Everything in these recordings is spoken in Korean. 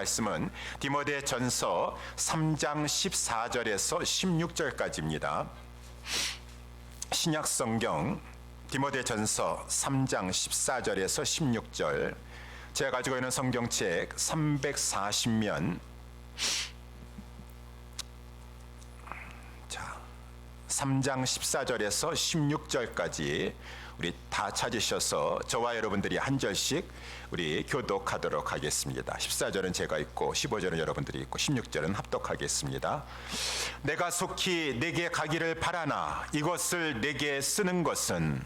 말씀은 디모데전서 3장 14절에서 16절까지입니다. 신약성경 디모데전서 3장 14절에서 16절, 제가 가지고 있는 성경책 340면 3장 14절에서 16절까지 우리 다 찾으셔서 저와 여러분들이 한 절씩 우리 교독하도록 하겠습니다. 14절은 제가 있고 15절은 여러분들이 있고 16절은 합독하겠습니다. 내가 속히 내게 가기를 바라나 이것을 내게 쓰는 것은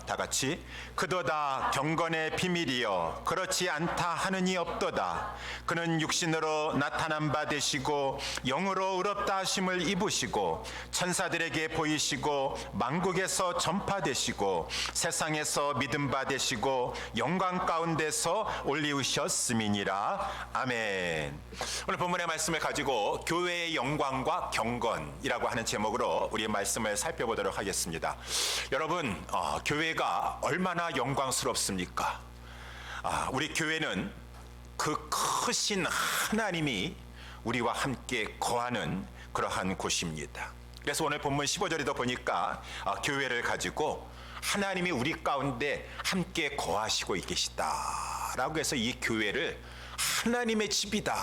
다 같이 그도다 경건의 비밀이여 그렇지 않다 하느니 없도다. 그는 육신으로 나타난 바 되시고 영으로 의롭다 하심을 입으시고 천사들에게 보이시고 만국에서 전파되시고 세상에서 믿음 바 되시고 영광 가운데서 올리우셨음이니라. 아멘. 오늘 본문의 말씀을 가지고 교회의 영광과 경건이라고 하는 제목으로 우리 말씀을 살펴보도록 하겠습니다. 여러분, 교회가 얼마나 영광스럽습니까? 우리 교회는 그 크신 하나님이 우리와 함께 거하는 그러한 곳입니다. 그래서 오늘 본문 15절에도 보니까 교회를 가지고 하나님이 우리 가운데 함께 거하시고 계시다라고 해서 이 교회를 하나님의 집이다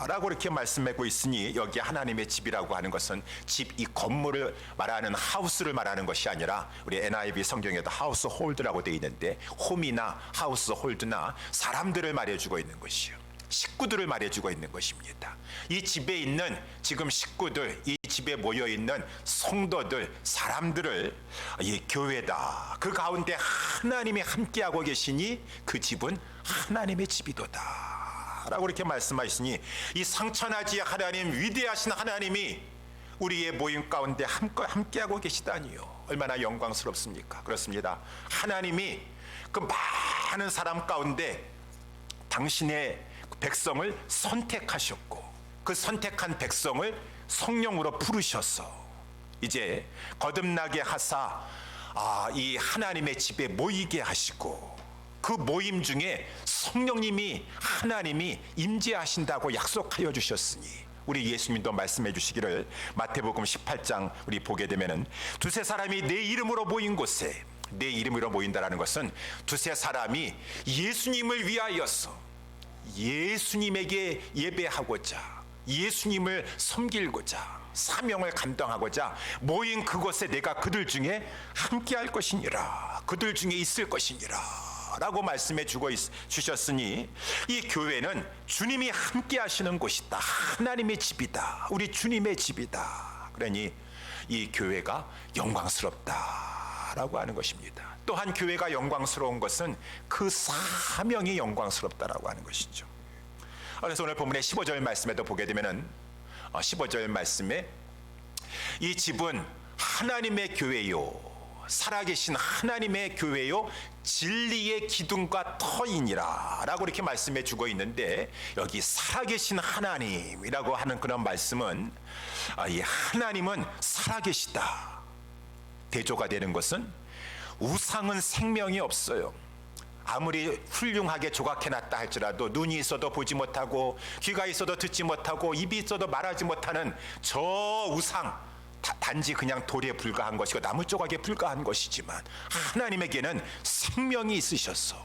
라고 이렇게 말씀하고 있으니, 여기 하나님의 집이라고 하는 것은 집, 이 건물을 말하는 하우스를 말하는 것이 아니라 우리 NIV 성경에도 하우스 홀드라고 되어 있는데 홈이나 하우스 홀드나 사람들을 말해주고 있는 것이요, 식구들을 말해주고 있는 것입니다. 이 집에 있는 지금 식구들, 이 집에 모여있는 성도들, 사람들을 이 교회다, 그 가운데 하나님이 함께하고 계시니 그 집은 하나님의 집이도다 라고 이렇게 말씀하시니, 이 상천하지 하나님, 위대하신 하나님이 우리의 모임 가운데 함께하고 계시다니요, 얼마나 영광스럽습니까? 그렇습니다. 하나님이 그 많은 사람 가운데 당신의 백성을 선택하셨고, 그 선택한 백성을 성령으로 부르셔서 이제 거듭나게 하사 이 하나님의 집에 모이게 하시고, 그 모임 중에 성령님이, 하나님이 임재하신다고 약속하여 주셨으니, 우리 예수님도 말씀해 주시기를 마태복음 18장 우리 보게 되면은 두세 사람이 내 이름으로 모인 곳에, 내 이름으로 모인다라는 것은 두세 사람이 예수님을 위하여서 예수님에게 예배하고자, 예수님을 섬기고자, 사명을 감당하고자 모인 그곳에 내가 그들 중에 함께할 것이니라, 그들 중에 있을 것이니라 라고 말씀해 주셨으니, 이 교회는 주님이 함께 하시는 곳이다, 하나님의 집이다, 우리 주님의 집이다. 그러니 이 교회가 영광스럽다 라고 하는 것입니다. 또한 교회가 영광스러운 것은 그 사명이 영광스럽다라고 하는 것이죠. 그래서 오늘 본문의 15절 말씀에도 보게 되면은 15절 말씀에 이 집은 하나님의 교회요, 살아계신 하나님의 교회요, 진리의 기둥과 터이니라 라고 이렇게 말씀해 주고 있는데, 여기 살아계신 하나님이라고 하는 그런 말씀은 이 하나님은 살아계시다. 대조가 되는 것은 우상은 생명이 없어요. 아무리 훌륭하게 조각해놨다 할지라도 눈이 있어도 보지 못하고, 귀가 있어도 듣지 못하고, 입이 있어도 말하지 못하는 저 우상, 단지 그냥 돌에 불과한 것이고 나무 조각에 불과한 것이지만, 하나님에게는 생명이 있으셔서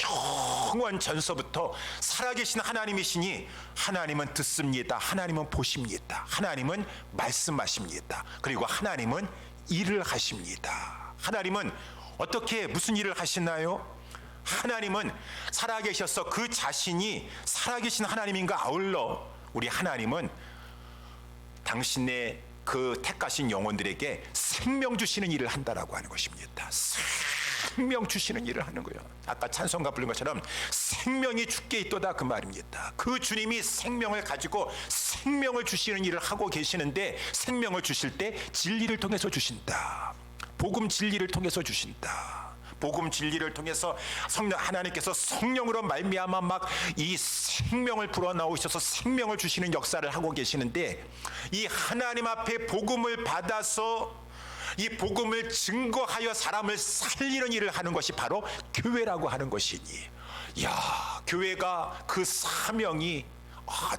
영원 전서부터 살아계신 하나님이시니, 하나님은 듣습니다, 하나님은 보십니다, 하나님은 말씀하십니다, 그리고 하나님은 일을 하십니다. 하나님은 어떻게 무슨 일을 하시나요? 하나님은 살아계셔서 그 자신이 살아계신 하나님인가 아울러 우리 하나님은 당신의 그 택하신 영혼들에게 생명 주시는 일을 한다라고 하는 것입니다. 생명 주시는 일을 하는 거예요. 아까 찬송가 부른 것처럼 생명이 주께 있도다 그 말입니다. 그 주님이 생명을 가지고 생명을 주시는 일을 하고 계시는데, 생명을 주실 때 진리를 통해서 주신다, 복음 진리를 통해서 주신다, 복음 진리를 통해서 성령 하나님께서 성령으로 말미암아 막 이 생명을 불어넣으셔서 생명을 주시는 역사를 하고 계시는데, 이 하나님 앞에 복음을 받아서 이 복음을 증거하여 사람을 살리는 일을 하는 것이 바로 교회라고 하는 것이니, 야, 교회가 그 사명이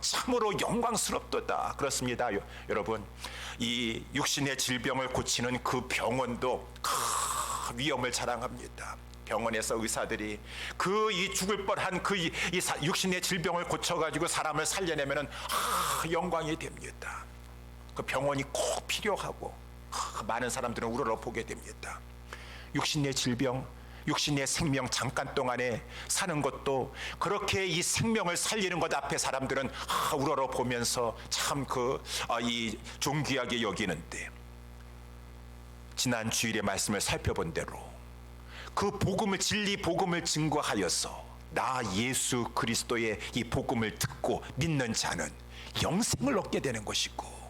참으로 영광스럽도다. 그렇습니다. 여러분, 이 육신의 질병을 고치는 그 병원도 큰 위엄을 자랑합니다. 병원에서 의사들이 그 이 죽을 뻔한 그 이 육신의 질병을 고쳐가지고 사람을 살려내면은 영광이 됩니다. 그 병원이 꼭 필요하고 많은 사람들은 우러러 보게 됩니다. 육신의 질병, 육신의 생명 잠깐 동안에 사는 것도 그렇게 이 생명을 살리는 것 앞에 사람들은 우러러 보면서 참 이 존귀하게 여기는데, 지난 주일의 말씀을 살펴본 대로 그 복음을, 진리 복음을 증거하여서 나 예수 그리스도의 이 복음을 듣고 믿는 자는 영생을 얻게 되는 것이고,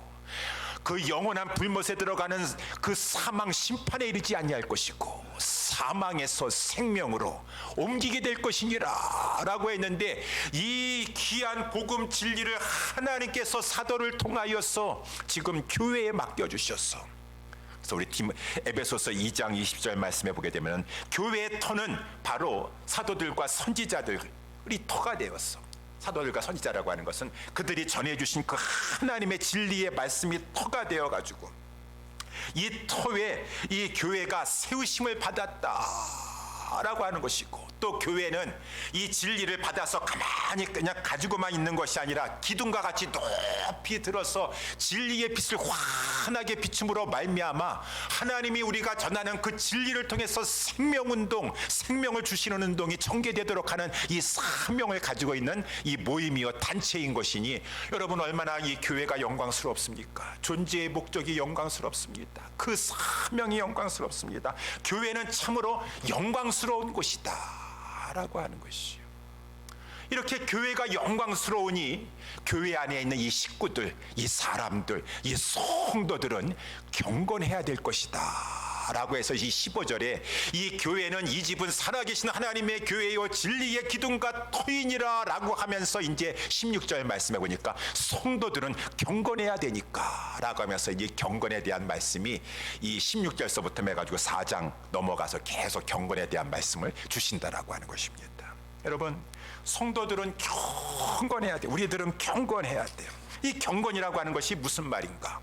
그 영원한 불못에 들어가는 그 사망 심판에 이르지 아니할 것이고, 사망에서 생명으로 옮기게 될 것이니라 라고 했는데, 이 귀한 복음 진리를 하나님께서 사도를 통하여서 지금 교회에 맡겨주셨어. 그래서 우리 에베소서 2장 20절 말씀해 보게 되면, 교회의 터는 바로 사도들과 선지자들이 터가 되었어. 사도들과 선지자라고 하는 것은 그들이 전해주신 그 하나님의 진리의 말씀이 터가 되어가지고 이 터에 이 교회가 세우심을 받았다라고 하는 것이고, 또 교회는 이 진리를 받아서 가만히 그냥 가지고만 있는 것이 아니라 기둥과 같이 높이 들어서 진리의 빛을 환하게 비춤으로 말미암아 하나님이 우리가 전하는 그 진리를 통해서 생명운동, 생명을 주시는 운동이 전개되도록 하는 이 사명을 가지고 있는 이 모임이요 단체인 것이니, 여러분 얼마나 이 교회가 영광스럽습니까? 존재의 목적이 영광스럽습니다. 그 사명이 영광스럽습니다. 교회는 참으로 영광스러운 곳이다 라고 하는 것이요. 이렇게 교회가 영광스러우니 교회 안에 있는 이 식구들, 이 사람들, 이 성도들은 경건해야 될 것이다 라고 해서 이 15절에 이 교회는 이 집은 살아계신 하나님의 교회요 진리의 기둥과 터이니라 라고 하면서 이제 16절 말씀해 보니까 성도들은 경건해야 되니까 라고 하면서 이 경건에 대한 말씀이 이 16절서부터 해가지고 4장 넘어가서 계속 경건에 대한 말씀을 주신다라고 하는 것입니다. 여러분, 성도들은 경건해야 돼요. 우리들은 경건해야 돼요. 이 경건이라고 하는 것이 무슨 말인가?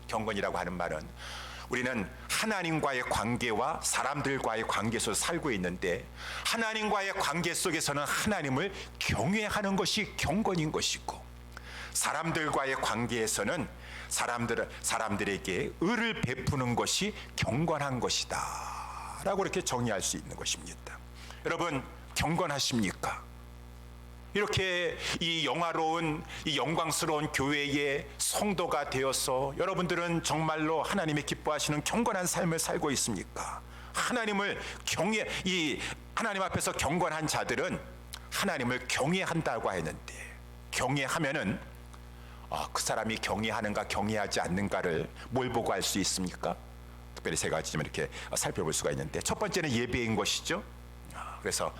경건이라고 하는 말은 우리는 하나님과의 관계와 사람들과의 관계 속에서 살고 있는데, 하나님과의 관계 속에서는 하나님을 경외하는 것이 경건인 것이고, 사람들과의 관계에서는 사람들에게 의를 베푸는 것이 경건한 것이다 라고 이렇게 정의할 수 있는 것입니다. 여러분, 경건하십니까? 이렇게 이 영화로운, 이 영광스러운 교회의 성도가 되어서 여러분들은 정말로 하나님이 기뻐하시는 경건한 삶을 살고 있습니까? 하나님을 이 하나님 앞에서 경건한 자들은 하나님을 경외한다고 했는데, 경외하면은 그 사람이 경외하는가 경외하지 않는가를 뭘 보고 알 수 있습니까? 특별히 세 가지 좀 이렇게 살펴볼 수가 있는데, 첫 번째는 예배인 것이죠. 그래서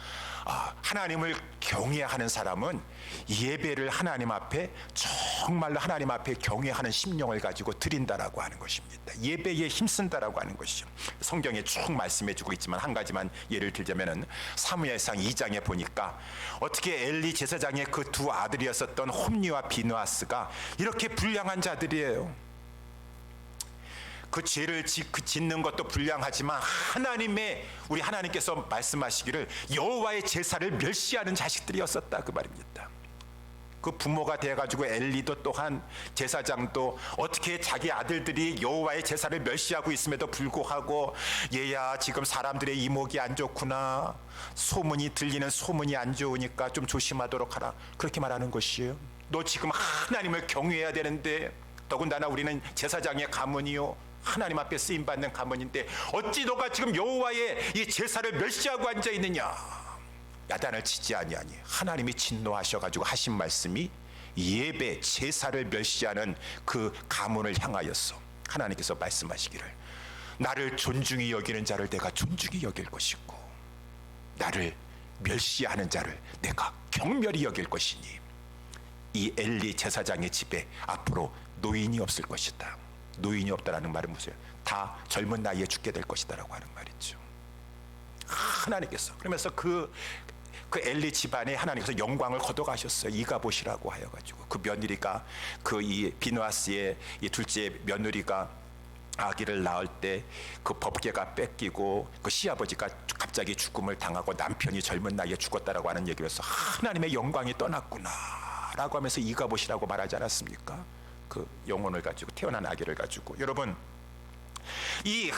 하나님을 경외하는 사람은 예배를 하나님 앞에 정말로 하나님 앞에 경외하는 심령을 가지고 드린다라고 하는 것입니다. 예배에 힘쓴다라고 하는 것이죠. 성경에 쭉 말씀해주고 있지만 한 가지만 예를 들자면은 사무엘상 2장에 보니까 어떻게 엘리 제사장의 그 두 아들이었었던 홈리와 비느하스가 이렇게 불량한 자들이에요. 그 죄를 짓는 것도 불량하지만 우리 하나님께서 말씀하시기를 여호와의 제사를 멸시하는 자식들이었었다 그 말입니다. 그 부모가 돼가지고 엘리도 또한 제사장도 어떻게 자기 아들들이 여호와의 제사를 멸시하고 있음에도 불구하고, 얘야 지금 사람들의 이목이 안 좋구나, 소문이 들리는 소문이 안 좋으니까 좀 조심하도록 하라, 그렇게 말하는 것이에요. 너 지금 하나님을 경외해야 되는데, 더군다나 우리는 제사장의 가문이요 하나님 앞에 쓰임받는 가문인데 어찌 너가 지금 여호와의 이 제사를 멸시하고 앉아 있느냐. 야단을 치지 아니하니 하나님이 진노하셔가지고 하신 말씀이 예배 제사를 멸시하는 그 가문을 향하였어. 하나님께서 말씀하시기를 나를 존중히 여기는 자를 내가 존중히 여길 것이고 나를 멸시하는 자를 내가 경멸히 여길 것이니 이 엘리 제사장의 집에 앞으로 노인이 없을 것이다. 노인이 없다라는 말은 무슨, 다 젊은 나이에 죽게 될 것이다라고 하는 말이죠. 하나님께서 그러면서 그 엘리 집안에 하나님께서 영광을 걷어가셨어요. 이가봇이라고 하여가지고 그 며느리가 그 이 비느하스의 이 둘째 며느리가 아기를 낳을 때 그 법궤가 뺏기고 그 시아버지가 갑자기 죽음을 당하고 남편이 젊은 나이에 죽었다라고 하는 얘기를 해서 하나님의 영광이 떠났구나 라고 하면서 이가봇이라고 말하지 않았습니까? 그 영혼을 가지고 태어난 아기를 가지고. 여러분, 이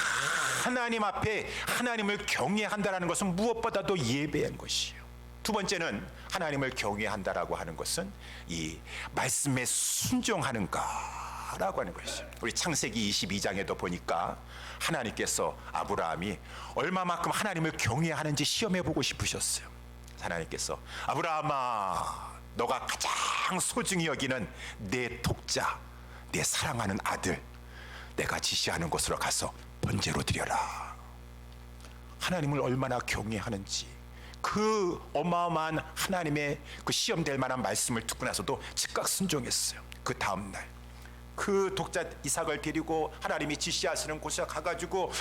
하나님 앞에 하나님을 경외한다라는 것은 무엇보다도 예배한 것이에요. 두 번째는 하나님을 경외한다라고 하는 것은 이 말씀에 순종하는가라고 하는 것이죠. 우리 창세기 22장에도 보니까 하나님께서 아브라함이 얼마만큼 하나님을 경외하는지 시험해 보고 싶으셨어요. 하나님께서 아브라함아, 너가 가장 소중히 여기는 내 독자, 내 사랑하는 아들, 내가 지시하는 곳으로 가서 번제로 드려라. 하나님을 얼마나 경외하는지, 그 어마어마한 하나님의 그 시험될 만한 말씀을 듣고 나서도 즉각 순종했어요. 그 다음날 그 독자 이삭을 데리고 하나님이 지시하시는 곳에 가가지고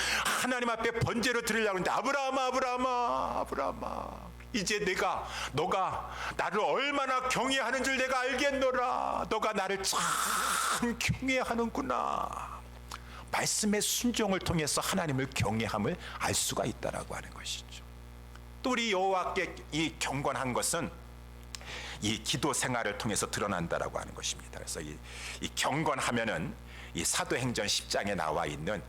하나님 앞에 번제로 드리려고 하는데 아브라함아, 아브라함아, 아브라함아, 이제 너가 나를 얼마나 경외하는 줄 내가 알겠노라. 너가 나를 참 경외하는구나. 말씀의 순종을 통해서 하나님을 경외함을 알 수가 있다라고 하는 것이죠. 또 우리 여호와께 이 경건한 것은 이 기도 생활을 통해서 드러난다라고 하는 것입니다. 그래서 이 경건하면은 이 사도행전 10장에 나와 있는,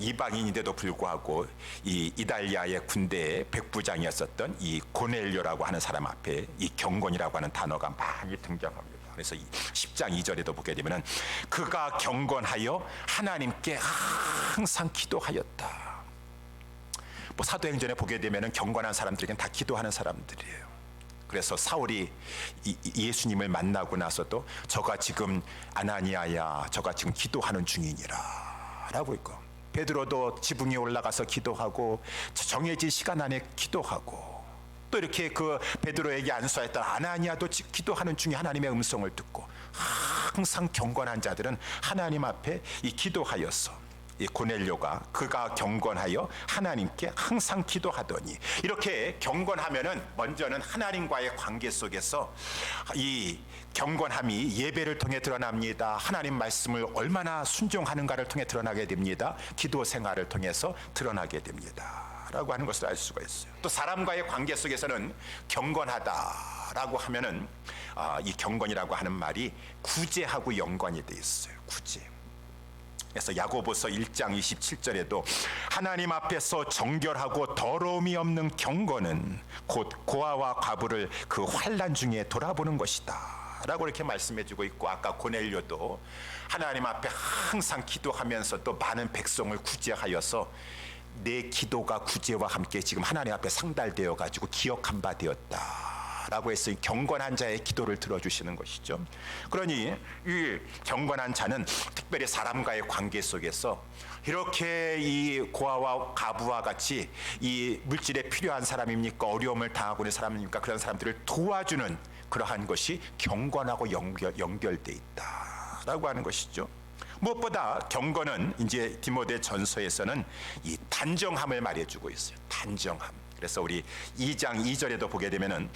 이방인인데도 불구하고 이 이달리아의 군대의 백부장이었었던 이 고넬료라고 하는 사람 앞에 이 경건이라고 하는 단어가 많이 등장합니다. 그래서 이 10장 2절에도 보게 되면은 그가 경건하여 하나님께 항상 기도하였다. 뭐 사도행전에 보게 되면은 경건한 사람들에겐 다 기도하는 사람들이에요. 그래서 사울이 예수님을 만나고 나서도 저가 지금 아나니아야, 저가 지금 기도하는 중이니라 라고 있고, 베드로도 지붕에 올라가서 기도하고 정해진 시간 안에 기도하고, 또 이렇게 그 베드로에게 안수하였던 아나니아도 기도하는 중에 하나님의 음성을 듣고, 항상 경건한 자들은 하나님 앞에 이 기도하여서, 이 고넬료가 그가 경건하여 하나님께 항상 기도하더니, 이렇게 경건하면은 먼저는 하나님과의 관계 속에서 이 경건함이 예배를 통해 드러납니다. 하나님 말씀을 얼마나 순종하는가를 통해 드러나게 됩니다. 기도 생활을 통해서 드러나게 됩니다 라고 하는 것을 알 수가 있어요. 또 사람과의 관계 속에서는 경건하다라고 하면은 이 경건이라고 하는 말이 구제하고 연관이 돼 있어요. 구제. 그래서 야고보서 1장 27절에도 하나님 앞에서 정결하고 더러움이 없는 경건은 곧 고아와 과부를 그 환난 중에 돌아보는 것이다 라고 이렇게 말씀해주고 있고, 아까 고넬료도 하나님 앞에 항상 기도하면서도 많은 백성을 구제하여서 내 기도가 구제와 함께 지금 하나님 앞에 상달되어 가지고 기억한 바 되었다 라고 해서 경건한 자의 기도를 들어주시는 것이죠. 그러니 이 경건한 자는 특별히 사람과의 관계 속에서 이렇게 이 고아와 가부와 같이 이 물질에 필요한 사람입니까, 어려움을 당하고 있는 사람입니까, 그런 사람들을 도와주는 그러한 것이 경건하고 연결돼 있다라고 하는 것이죠. 무엇보다 경건은 이제 디모데 전서에서는 이 단정함을 말해주고 있어요. 단정함. 그래서 우리 2장 2절에도 보게 되면은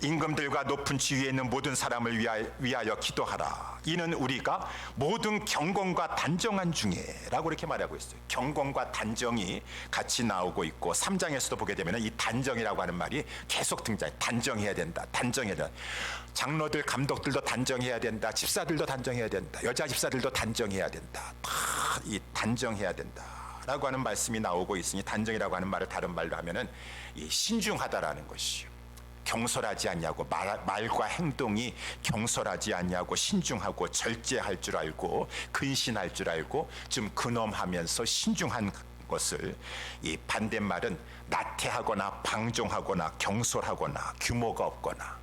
임금들과 높은 지위에 있는 모든 사람을 위하여 기도하라. 이는 우리가 모든 경건과 단정한 중에 라고 이렇게 말하고 있어요. 경건과 단정이 같이 나오고 있고, 3장에서도 보게 되면 이 단정이라고 하는 말이 계속 등장해요. 단정해야 된다, 단정해야 된다. 장로들, 감독들도 단정해야 된다, 집사들도 단정해야 된다, 여자 집사들도 단정해야 된다. 다 이 단정해야 된다 라고 하는 말씀이 나오고 있으니, 단정이라고 하는 말을 다른 말로 하면은 이 신중하다라는 것이요, 경솔하지 않냐고, 말과 행동이 경솔하지 않냐고, 신중하고 절제할 줄 알고 근신할 줄 알고 좀 근엄하면서 신중한 것을, 이 반대말은 나태하거나 방종하거나 경솔하거나 규모가 없거나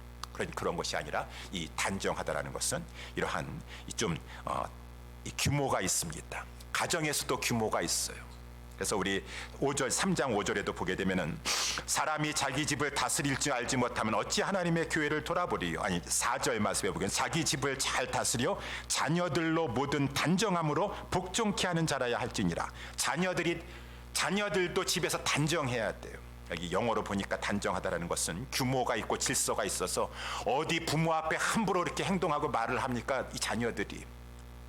그런 것이 아니라, 이 단정하다라는 것은 이러한 좀 이 규모가 있습니다. 가정에서도 규모가 있어요. 그래서 우리 5절 3장 5절에도 보게 되면은 사람이 자기 집을 다스릴 줄 알지 못하면 어찌 하나님의 교회를 돌아보리요. 아니 4절 말씀해 보면 자기 집을 잘 다스려 자녀들로 모든 단정함으로 복종케 하는 자라야 할지니라. 자녀들도 집에서 단정해야 돼요. 여기 영어로 보니까 단정하다라는 것은 규모가 있고 질서가 있어서 어디 부모 앞에 함부로 이렇게 행동하고 말을 합니까? 이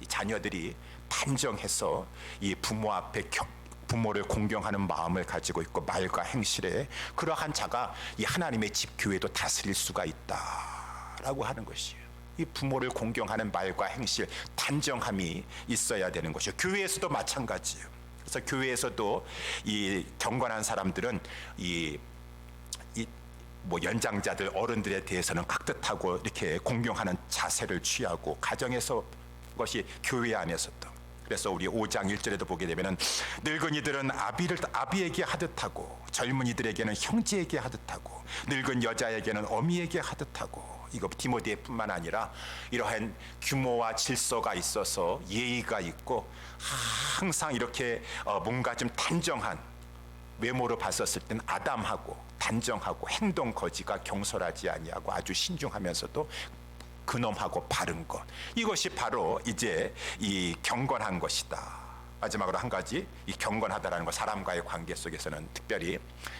자녀들이 단정해서 이 부모 앞에 부모를 공경하는 마음을 가지고 있고 말과 행실에 그러한 자가 이 하나님의 집 교회도 다스릴 수가 있다라고 하는 것이에요. 이 부모를 공경하는 말과 행실, 단정함이 있어야 되는 것이에요. 교회에서도 마찬가지예요. 그래서 교회에서도 이 경건한 사람들은 뭐 연장자들 어른들에 대해서는 깍듯하고 이렇게 공경하는 자세를 취하고 가정에서 것이 교회 안에서도. 그래서 우리 5장 1절에도 보게 되면은 늙은이들은 아비에게 하듯하고 젊은이들에게는 형제에게 하듯하고 늙은 여자에게는 어미에게 하듯하고. 이거 디모데뿐만 아니라 이러한 규모와 질서가 있어서 예의가 있고 항상 이렇게 뭔가 좀 단정한, 외모로 봤었을 땐 아담하고 단정하고 행동 거지가 경솔하지 아니하고 아주 신중하면서도 근엄하고 바른 것, 이것이 바로 이제 이 경건한 것이다. 마지막으로 한 가지, 이 경건하다라는 것, 사람과의 관계 속에서는 특별히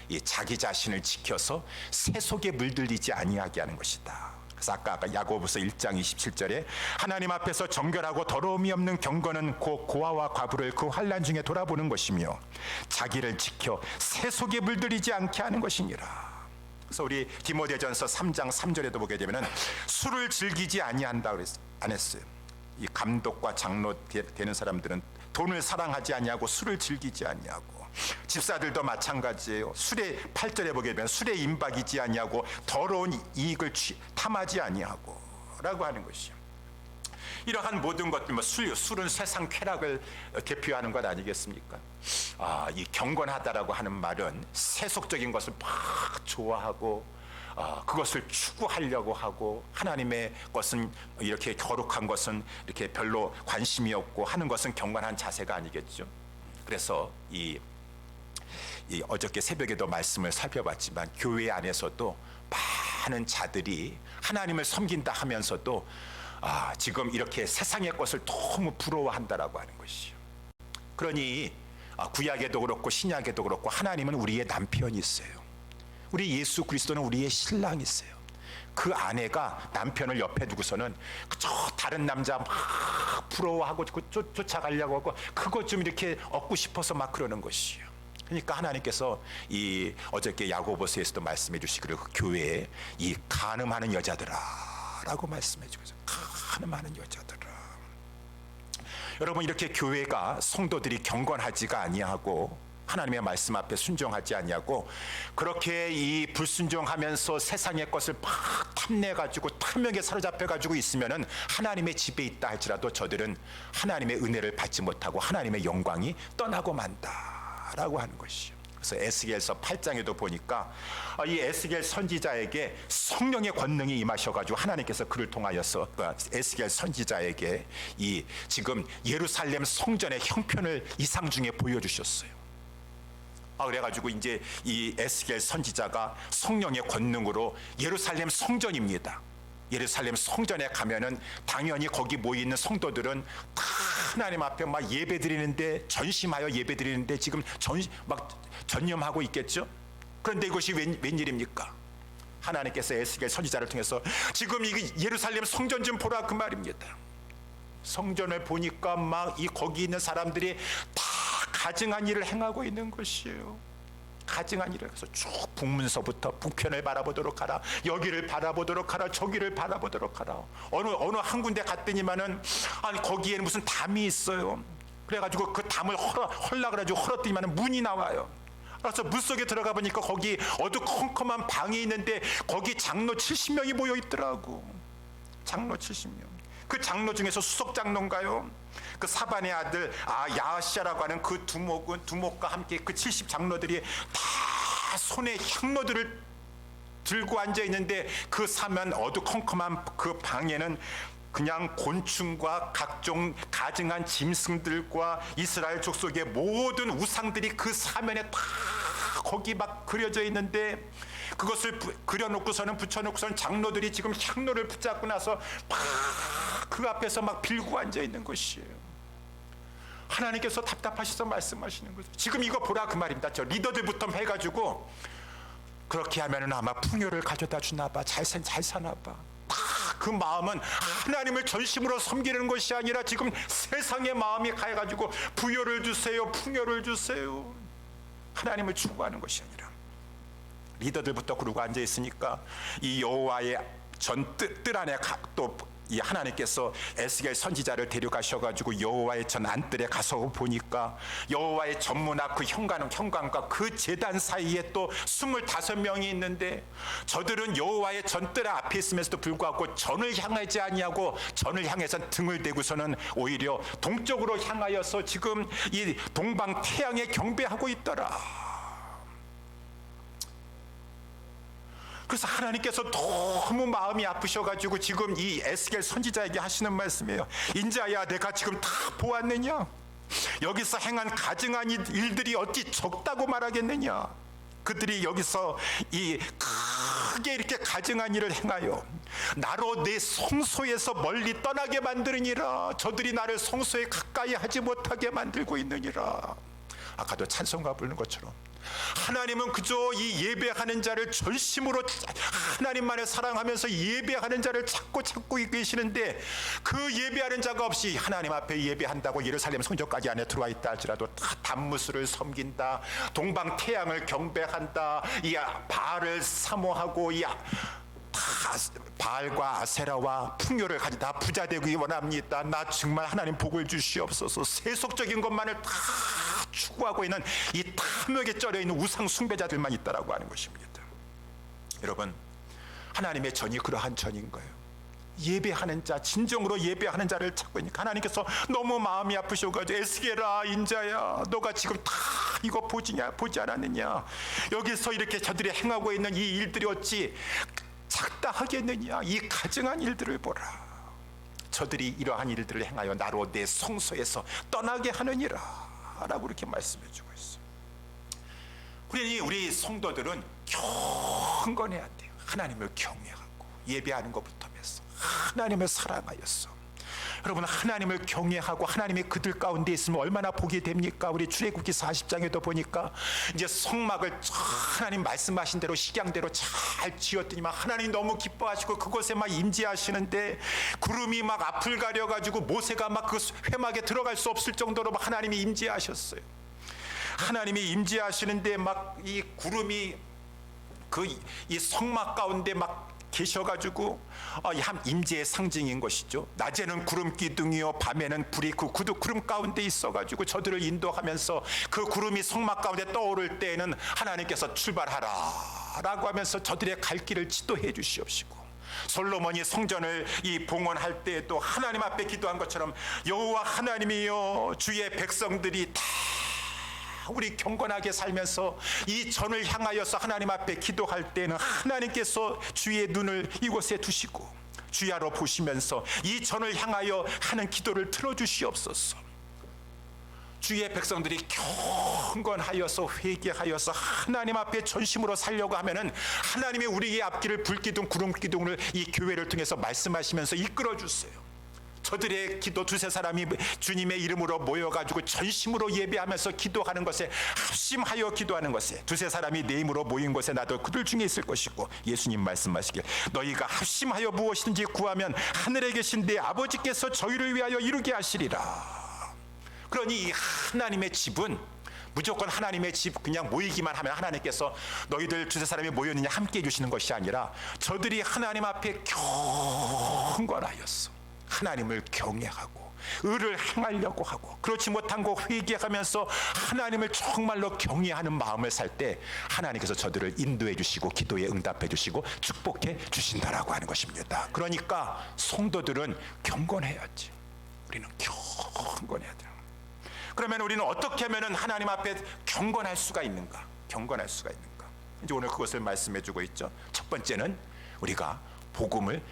이 자기 자신을 지켜서 세속에 물들리지 아니하게 하는 것이다. 그래서 아까 야고보서 1장 27절에 하나님 앞에서 정결하고 더러움이 없는 경건은 곧 고아와 과부를 그 환난 중에 돌아보는 것이며 자기를 지켜 세속에 물들이지 않게 하는 것이니라. 그래서 우리 디모데전서 3장 3절에도 보게 되면은 술을 즐기지 아니한다 안 했어요. 이 감독과 장로 되는 사람들은 돈을 사랑하지 아니하고 술을 즐기지 아니하고, 집사들도 마찬가지예요. 술에 8절에 보게 되면 술에 임박이지 아니하고 더러운 이익을 탐하지 아니하고 라고 하는 것이요. 이러한 모든 것들, 뭐 술은 세상 쾌락을 대표하는 것 아니겠습니까? 이 경건하다라고 하는 말은 세속적인 것을 막 좋아하고 그것을 추구하려고 하고, 하나님의 것은 이렇게 거룩한 것은 이렇게 별로 관심이 없고 하는 것은 경건한 자세가 아니겠죠. 그래서 이 어저께 새벽에도 말씀을 살펴봤지만 교회 안에서도 많은 자들이 하나님을 섬긴다 하면서도 지금 이렇게 세상의 것을 너무 부러워한다라고 하는 것이요. 그러니 구약에도 그렇고 신약에도 그렇고 하나님은 우리의 남편이 있어요. 우리 예수 그리스도는 우리의 신랑이 있어요. 그 아내가 남편을 옆에 두고서는 저 다른 남자 막 부러워하고 쫓아가려고 하고 그것 좀 이렇게 얻고 싶어서 막 그러는 것이요. 그러니까 하나님께서 이 어저께 야고보서에서도 말씀해 주시기를 교회에 이 간음하는 여자들아라고 말씀해 주셔서 간음하는 여자들아. 여러분, 이렇게 교회가 성도들이 경건하지가 아니하고 하나님의 말씀 앞에 순종하지 아니하고 그렇게 이 불순종하면서 세상의 것을 막 탐내가지고 탐욕에 사로잡혀가지고 있으면은 하나님의 집에 있다 할지라도 저들은 하나님의 은혜를 받지 못하고 하나님의 영광이 떠나고 만다라고 하는 것이요. 그래서 에스겔서 8장에도 보니까 이 에스겔 선지자에게 성령의 권능이 임하셔가지고 하나님께서 그를 통하여서 에스겔 선지자에게 이 지금 예루살렘 성전의 형편을 이상 중에 보여주셨어요. 그래가지고 이제 이 에스겔 선지자가 성령의 권능으로 예루살렘 성전입니다. 예루살렘 성전에 가면은 당연히 거기 모여 있는 성도들은 다 하나님 앞에 막 예배드리는데, 전심하여 예배드리는데 지금 전념하고 있겠죠. 그런데 이것이 웬일입니까? 하나님께서 에스겔 선지자를 통해서 지금 이 예루살렘 성전 좀 보라 그 말입니다. 성전을 보니까 막 거기 있는 사람들이 다 가증한 일을 행하고 있는 것이에요. 가증한 일을 해서 쭉 북문서부터 북편을 바라보도록 하라, 여기를 바라보도록 하라, 저기를 바라보도록 하라. 어느 한 군데 갔더니만은 거기에는 무슨 담이 있어요. 그래가지고 그 담을 헐라 그래가지고 헐었더니만은 문이 나와요. 그래서 물 속에 들어가 보니까 거기 어두컴컴한 방이 있는데 거기 장로 70명이 모여 있더라고. 장로 70명. 그 장로 중에서 수석 장로인가요? 그 사반의 아들 야시아라고 하는 그 두목과 함께 그 70 장로들이 다 손에 향로들을 들고 앉아 있는데 그 사면 어두컴컴한 그 방에는 그냥 곤충과 각종 가증한 짐승들과 이스라엘 족속의 모든 우상들이 그 사면에 다 거기 막 그려져 있는데, 그것을 그려놓고서는 붙여놓고서는 장로들이 지금 향로를 붙잡고 나서 막 그 앞에서 막 빌고 앉아 있는 것이에요. 하나님께서 답답하셔서 말씀하시는 거죠. 지금 이거 보라 그 말입니다. 저 리더들부터 해가지고 그렇게 하면은 아마 풍요를 가져다 주나 봐, 잘 사나 봐. 그 마음은 하나님을 전심으로 섬기는 것이 아니라 지금 세상의 마음이 가해가지고 부요를 주세요, 풍요를 주세요, 하나님을 추구하는 것이 아니라. 리더들부터 그러고 앉아 있으니까 이 여호와의 전 뜰 안에 또 이 하나님께서 에스겔 선지자를 데려가셔가지고 여호와의 전 안뜰에 가서 보니까 여호와의 전문화 그 현관과 그 제단 사이에 또 25명이 있는데, 저들은 여호와의 전뜰 앞에 있으면서도 불구하고 전을 향하지 아니하고 전을 향해서 등을 대고서는 오히려 동쪽으로 향하여서 지금 이 동방 태양에 경배하고 있더라. 그래서 하나님께서 너무 마음이 아프셔가지고 지금 이 에스겔 선지자에게 하시는 말씀이에요. 인자야, 내가 지금 다 보았느냐? 여기서 행한 가증한 일들이 어찌 적다고 말하겠느냐? 그들이 여기서 이 크게 이렇게 가증한 일을 행하여 나로 내 성소에서 멀리 떠나게 만드느니라. 저들이 나를 성소에 가까이 하지 못하게 만들고 있느니라. 아까도 찬송가 부르는 것처럼 하나님은 그저 이 예배하는 자를 전심으로 하나님만을 사랑하면서 예배하는 자를 찾고 계시는데, 그 예배하는 자가 없이 하나님 앞에 예배한다고 예루살렘 성전까지 안에 들어와 있다 할지라도 다 단무스를 섬긴다, 동방 태양을 경배한다, 이 바알을 사모하고 다 바알과 아세라와 풍요를 가지다 부자 되기 원합니다. 나 정말 하나님 복을 주시옵소서. 세속적인 것만을 다 추구하고 있는 이 탐욕에 쩔어 있는 우상 숭배자들만 있다라고 하는 것입니다. 여러분, 하나님의 전이 그러한 전인 거예요. 예배하는 자, 진정으로 예배하는 자를 찾고 있으니까 하나님께서 너무 마음이 아프셔가지고 에스겔아, 인자야, 너가 지금 다 이거 보지 않았느냐? 여기서 이렇게 저들이 행하고 있는 이 일들이 어찌 작다 하겠느냐? 이 가증한 일들을 보라. 저들이 이러한 일들을 행하여 나로 내 성소에서 떠나게 하느니라 라고 이렇게 말씀해 주고 있어요. 우리 성도들은 경건해야 돼요. 하나님을 경외하고 예배하는 것부터 해서 하나님을 사랑하였어. 여러분, 하나님을 경외하고 하나님이 그들 가운데 있으면 얼마나 복이 됩니까? 우리 출애굽기 40장에도 보니까 이제 성막을 하나님 말씀하신 대로 식양대로 잘 지었더니만 하나님 너무 기뻐하시고 그곳에 막 임재하시는데, 구름이 막 앞을 가려가지고 모세가 막 그 회막에 들어갈 수 없을 정도로 막 하나님이 임재하셨어요. 하나님이 임재하시는데 막 이 구름이 이 성막 가운데 막 계셔가지고 임재의 상징인 것이죠. 낮에는 구름 기둥이요, 밤에는 불이 그 구름 가운데 있어가지고 저들을 인도하면서 그 구름이 성막 가운데 떠오를 때에는 하나님께서 출발하라 라고 하면서 저들의 갈 길을 지도해 주시옵시고, 솔로몬이 성전을 이 봉헌할 때에도 하나님 앞에 기도한 것처럼 여호와 하나님이여, 주의 백성들이 다 우리 경건하게 살면서 이 전을 향하여서 하나님 앞에 기도할 때는 하나님께서 주의 눈을 이곳에 두시고 주야로 보시면서 이 전을 향하여 하는 기도를 들어주시옵소서. 주의 백성들이 경건하여서 회개하여서 하나님 앞에 전심으로 살려고 하면은 하나님이 우리의 앞길을 불기둥 구름기둥을 이 교회를 통해서 말씀하시면서 이끌어 주세요. 저들의 기도, 두세 사람이 주님의 이름으로 모여가지고 전심으로 예배하면서 기도하는 것에, 합심하여 기도하는 것에, 두세 사람이 내 이름으로 모인 곳에 나도 그들 중에 있을 것이고, 예수님 말씀하시길 너희가 합심하여 무엇이든지 구하면 하늘에 계신 내 아버지께서 저희를 위하여 이루게 하시리라. 그러니 이 하나님의 집은 무조건 하나님의 집 그냥 모이기만 하면 하나님께서 너희들 두세 사람이 모였느냐 함께 해주시는 것이 아니라, 저들이 하나님 앞에 경건하였어 하나님을 경외하고 의를 행하려고 하고, 그렇지 못한 거 회개하면서 하나님을 정말로 경외하는 마음을 살 때 하나님께서 저들을 인도해 주시고 기도에 응답해 주시고 축복해 주신다라고 하는 것입니다. 그러니까 성도들은 경건해야지. 우리는 경건해야 돼요. 그러면 우리는 어떻게 하면 하나님 앞에 경건할 수가 있는가? 경건할 수가 있는가? 이제 오늘 그것을 말씀해 주고 있죠. 첫 번째는 우리가 복음을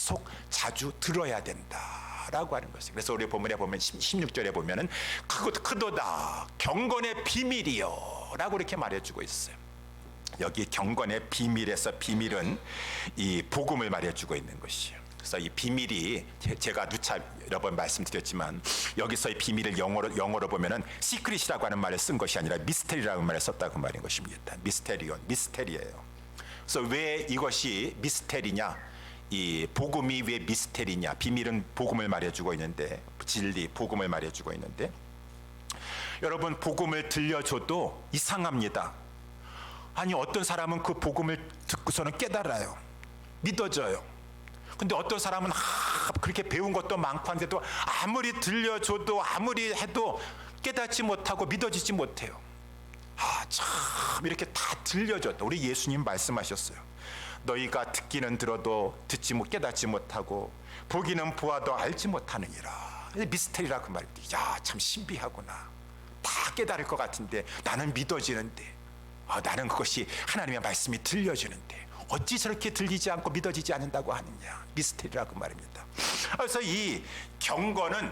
계속 자주 들어야 된다라고 하는 것이에요. 그래서 우리 본문에 보면 16절에 보면은 크도다 경건의 비밀이요 라고 이렇게 말해주고 있어요. 여기 경건의 비밀에서 비밀은 이 복음을 말해주고 있는 것이에요. 그래서 이 비밀이 제가 누차 여러 번 말씀드렸지만 여기서의 비밀을 영어로 보면은 시크릿이라고 하는 말을 쓴 것이 아니라 미스테리라고 말을 썼다고 말인 것입니다. 미스테리예요. 그래서 왜 이것이 미스테리냐? 이 복음이 왜 미스테리냐? 비밀은 복음을 말해주고 있는데, 진리 복음을 말해주고 있는데, 여러분 복음을 들려줘도 이상합니다. 아니 어떤 사람은 그 복음을 듣고서는 깨달아요. 믿어져요. 근데 어떤 사람은 그렇게 배운 것도 많고 한데도 아무리 들려줘도 아무리 해도 깨닫지 못하고 믿어지지 못해요. 참 이렇게 다 들려줬다. 우리 예수님 말씀하셨어요. 너희가 듣기는 들어도 깨닫지 못하고 보기는 보아도 알지 못하느니라. 미스테리라고 말입니다. 참 신비하구나. 다 깨달을 것 같은데 나는 믿어지는데, 나는 그것이 하나님의 말씀이 들려주는데 어찌 저렇게 들리지 않고 믿어지지 않는다고 하느냐. 미스테리라고 말입니다. 그래서 이 경건은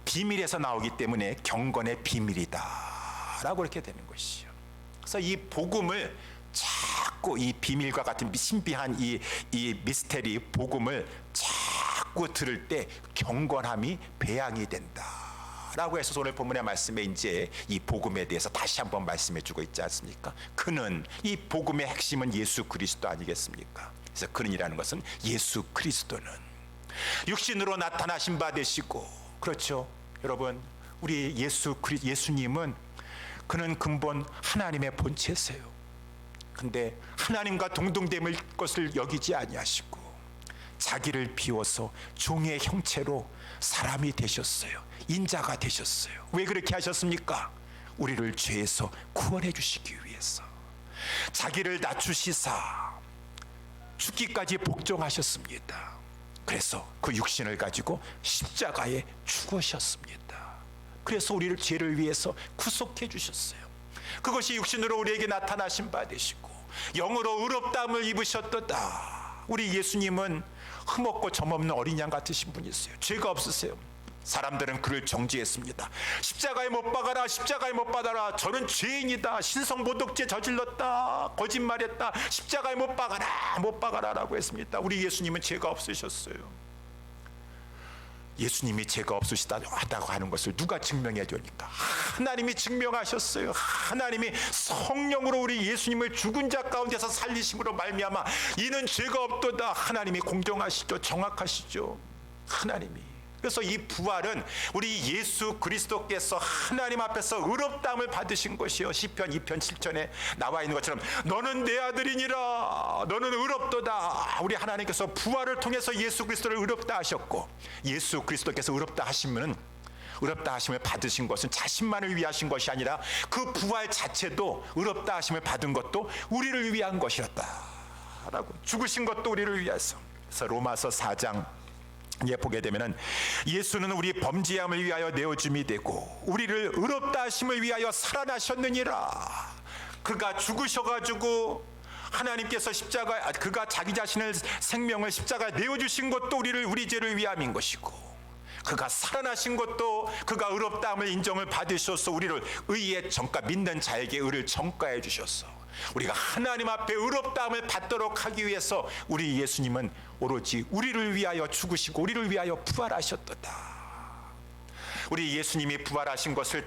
비밀에서 나오기 때문에 경건의 비밀이다 라고 이렇게 되는 것이죠. 그래서 이 복음을 자꾸 이 비밀과 같은 신비한 이 미스테리 복음을 자꾸 들을 때 경건함이 배양이 된다 라고 해서 오늘 본문의 말씀에 이제 이 복음에 대해서 다시 한번 말씀해 주고 있지 않습니까? 그는, 이 복음의 핵심은 예수 그리스도 아니겠습니까? 그래서 그는이라는 것은 예수 그리스도는 육신으로 나타나신 바 되시고, 그렇죠 여러분, 우리 예수님은 그는 근본 하나님의 본체세요. 근데 하나님과 동등됨을 것을 여기지 아니하시고 자기를 비워서 종의 형체로 사람이 되셨어요. 인자가 되셨어요. 왜 그렇게 하셨습니까? 우리를 죄에서 구원해 주시기 위해서 자기를 낮추시사 죽기까지 복종하셨습니다. 그래서 그 육신을 가지고 십자가에 죽으셨습니다. 그래서 우리를 죄를 위해서 구속해 주셨어요. 그것이 육신으로 우리에게 나타나신 바 되시고 영으로 의롭다함을 입으셨도다. 우리 예수님은 흠없고 점없는 어린 양 같으신 분이세요. 죄가 없으세요. 사람들은 그를 정죄했습니다. 십자가에 못 박아라, 십자가에 못 박아라. 저는 죄인이다. 신성모독죄 저질렀다. 거짓말했다. 십자가에 못 박아라, 못 박아라 라고 했습니다. 우리 예수님은 죄가 없으셨어요. 예수님이 죄가 없으시다고 하는 것을 누가 증명해 주니까? 하나님이 증명하셨어요. 하나님이 성령으로 우리 예수님을 죽은 자 가운데서 살리심으로 말미암아 이는 죄가 없도다. 하나님이 공정하시죠. 정확하시죠. 하나님이. 그래서 이 부활은 우리 예수 그리스도께서 하나님 앞에서 의롭다함을 받으신 것이요. 시편 2편 7절에 나와 있는 것처럼 너는 내 아들이니라, 너는 의롭도다. 우리 하나님께서 부활을 통해서 예수 그리스도를 의롭다 하셨고, 예수 그리스도께서 의롭다 하시면 의롭다 하심을 받으신 것은 자신만을 위하신 것이 아니라 그 부활 자체도 의롭다 하심을 받은 것도 우리를 위한 것이었다라고, 죽으신 것도 우리를 위해서. 그래서 로마서 4장 보게 되면은 예수는 우리 범죄함을 위하여 내어줌이 되고 우리를 의롭다 하심을 위하여 살아나셨느니라. 그가 죽으셔가지고 하나님께서 그가 자기 자신을 생명을 십자가에 내어주신 것도 우리 죄를 위함인 것이고, 그가 살아나신 것도 그가 의롭다함을 인정을 받으셔서 우리를 의의 정가, 믿는 자에게 의를 정가해 주셨어. 우리가 하나님 앞에 의롭다함을 받도록 하기 위해서 우리 예수님은 오로지 우리를 위하여 죽으시고 우리를 위하여 부활하셨도다. 우리 예수님이 부활하신 것을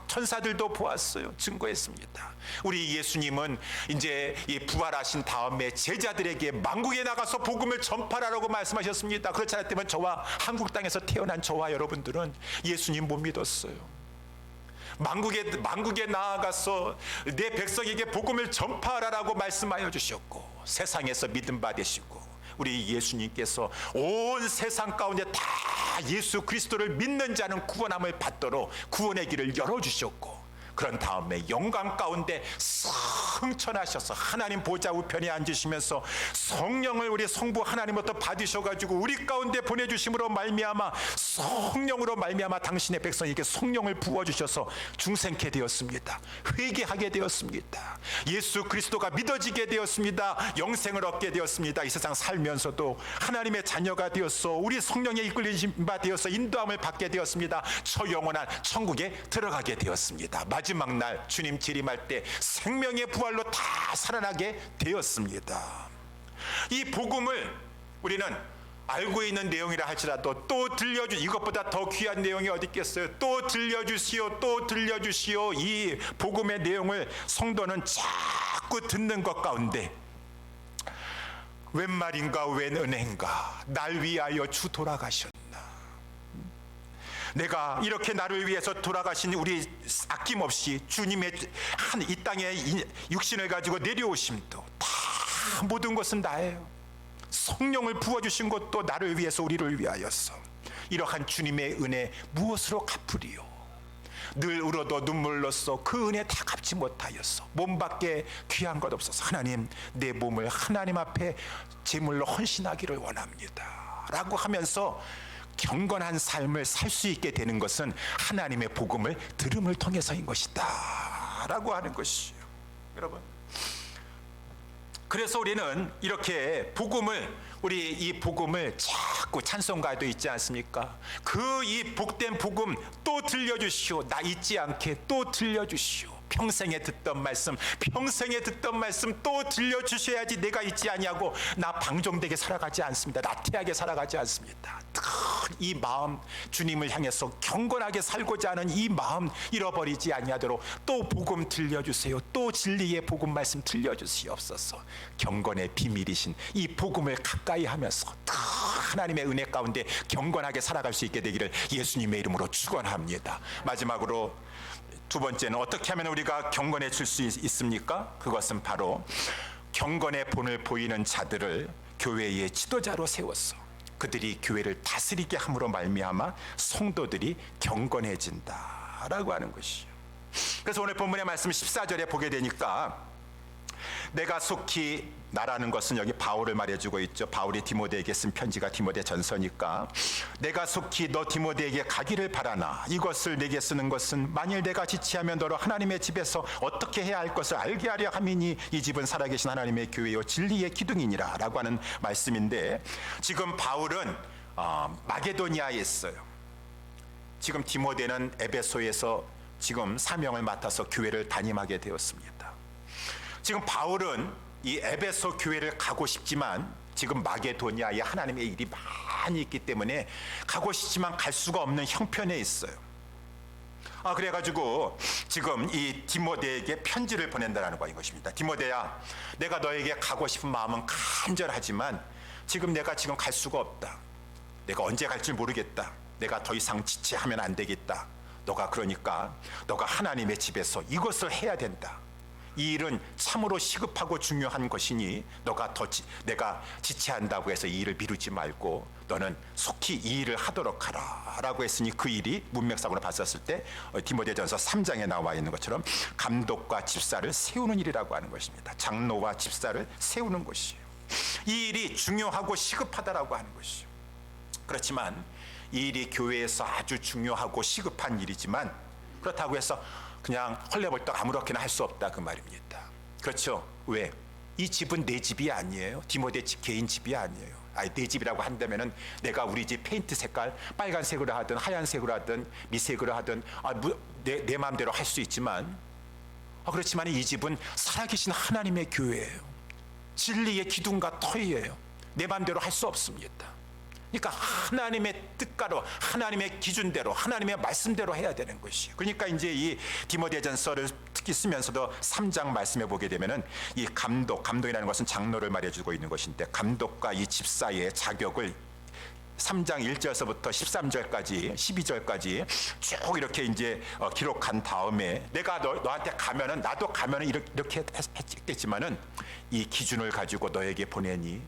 천사들도 보았어요. 증거했습니다. 우리 예수님은 이제 이 부활하신 다음에 제자들에게 만국에 나가서 복음을 전파하라고 말씀하셨습니다. 그렇지 않았다면 저와 한국 땅에서 태어난 저와 여러분들은 예수님 못 믿었어요. 만국에 나아가서 내 백성에게 복음을 전파하라고 말씀하여 주셨고, 세상에서 믿음 받으시고 우리 예수님께서 온 세상 가운데 다 예수 그리스도를 믿는 자는 구원함을 받도록 구원의 길을 열어주셨고, 그런 다음에 영광 가운데 싹 흥천하셔서 하나님 보좌 우편에 앉으시면서 성령을 우리 성부 하나님부터 받으셔가지고 우리 가운데 보내주심으로 말미암아 성령으로 말미암아 당신의 백성에게 성령을 부어주셔서 중생케 되었습니다. 회개하게 되었습니다. 예수 그리스도가 믿어지게 되었습니다. 영생을 얻게 되었습니다. 이 세상 살면서도 하나님의 자녀가 되었어 우리 성령에 이끌리신 바 되어서 인도함을 받게 되었습니다. 저 영원한 천국에 들어가게 되었습니다. 마지막 날 주님 재림할 때 생명의 부활로 다 살아나게 되었습니다. 이 복음을 우리는 알고 있는 내용이라 할지라도 또 이것보다 더 귀한 내용이 어디 있겠어요? 또 들려주시오, 또 들려주시오. 이 복음의 내용을 성도는 자꾸 듣는 것 가운데 웬 말인가 웬 은혜인가 날 위하여 주 돌아가셨나. 내가 이렇게 나를 위해서 돌아가신 우리 아낌없이 주님의 이 땅에 육신을 가지고 내려오심도 다 모든 것은 나예요. 성령을 부어주신 것도 나를 위해서 우리를 위하여서. 이러한 주님의 은혜 무엇으로 갚으리요? 늘 울어도 눈물로써 그 은혜 다 갚지 못하였어. 몸밖에 귀한 것 없어서 하나님 내 몸을 하나님 앞에 제물로 헌신하기를 원합니다 라고 하면서 경건한 삶을 살 수 있게 되는 것은 하나님의 복음을 들음을 통해서인 것이다 라고 하는 것이에요. 여러분, 그래서 우리는 이렇게 우리 이 복음을 자꾸 찬송가에도 있지 않습니까? 그 이 복된 복음 또 들려주시오. 나 잊지 않게 또 들려주시오. 평생에 듣던 말씀 또 들려주셔야지 내가 잊지 아니하고 나 방종되게 살아가지 않습니다. 나태하게 살아가지 않습니다. 이 마음, 주님을 향해서 경건하게 살고자 하는 이 마음 잃어버리지 아니하도록 또 복음 들려주세요. 또 진리의 복음 말씀 들려주시옵소서. 경건의 비밀이신 이 복음을 가까이 하면서 하나님의 은혜 가운데 경건하게 살아갈 수 있게 되기를 예수님의 이름으로 축원합니다. 마지막으로 두 번째는 어떻게 하면 우리가 경건해질 수 있습니까? 그것은 바로 경건의 본을 보이는 자들을 교회의 지도자로 세웠어. 그들이 교회를 다스리게 함으로 말미암아 성도들이 경건해진다라고 하는 것이요. 그래서 오늘 본문의 말씀 14절에 보게 되니까 내가 속히 나라는 것은 여기 바울을 말해주고 있죠. 바울이 디모데에게 쓴 편지가 디모데 전서니까 내가 속히 너 디모데에게 가기를 바라나 이것을 내게 쓰는 것은 만일 내가 지체하면 너로 하나님의 집에서 어떻게 해야 할 것을 알게 하려 함이니 이 집은 살아계신 하나님의 교회요 진리의 기둥이니라 라고 하는 말씀인데, 지금 바울은 마게도니아에 있어요. 지금 디모데는 에베소에서 지금 사명을 맡아서 교회를 담임하게 되었습니다. 지금 바울은 이 에베소 교회를 가고 싶지만 지금 마게도니아에 하나님의 일이 많이 있기 때문에 가고 싶지만 갈 수가 없는 형편에 있어요. 그래가지고 지금 이 디모데에게 편지를 보낸다는 것입니다. 디모데야, 내가 너에게 가고 싶은 마음은 간절하지만 내가 지금 갈 수가 없다. 내가 언제 갈지 모르겠다. 내가 더 이상 지체하면 안 되겠다. 그러니까 너가 하나님의 집에서 이것을 해야 된다. 이 일은 참으로 시급하고 중요한 것이니 내가 지체한다고 해서 이 일을 미루지 말고 너는 속히 이 일을 하도록 하라 라고 했으니 그 일이 문맥상으로 봤었을 때 디모데전서 3장에 나와 있는 것처럼 감독과 집사를 세우는 일이라고 하는 것입니다. 장로와 집사를 세우는 것이에요. 이 일이 중요하고 시급하다라고 하는 것이에요. 그렇지만 이 일이 교회에서 아주 중요하고 시급한 일이지만 그렇다고 해서 그냥 헐레벌떡 아무렇게나 할 수 없다 그 말입니다. 그렇죠? 왜? 이 집은 내 집이 아니에요. 디모데 집 개인 집이 아니에요. 내 집이라고 한다면은 내가 우리 집 페인트 색깔 빨간색으로 하든 하얀색으로 하든 미색으로 하든 내 마음대로 할 수 있지만 그렇지만 이 집은 살아계신 하나님의 교회예요. 진리의 기둥과 터이에요. 내 마음대로 할 수 없습니다. 그러니까 하나님의 뜻대로, 하나님의 기준대로, 하나님의 말씀대로 해야 되는 것이에요. 그러니까 이제 이 디모데전서를 특히 쓰면서도 3장 말씀해 보게 되면은 이 감독이라는 것은 장로를 말해주고 있는 것인데 감독과 이 집사의 자격을 3장 1절서부터 13절까지 12절까지 쭉 이렇게 이제 기록한 다음에 내가 너한테 가면은 나도 가면은 이렇게 했겠지만은 이 기준을 가지고 너에게 보내니